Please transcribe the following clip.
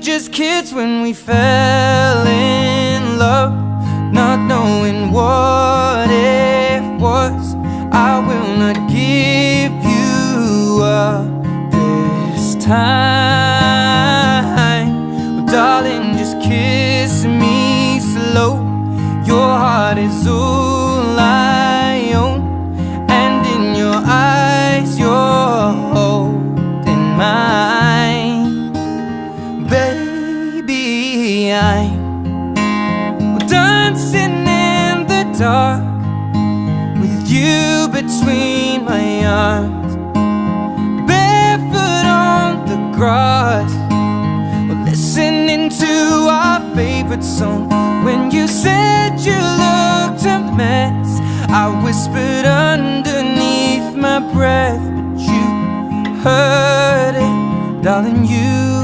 just kids when we fell in love, not knowing what it was. I will not give you up this time. Well, darling, just kiss me slow. Your heart is all I own, and in your eyes you're holding mine. Baby, I'm dancing in the dark with you between my arms, barefoot on the grass. We're listening to our favorite song. When you said you looked a mess, I whispered underneath my breath, but you heard it, darling, you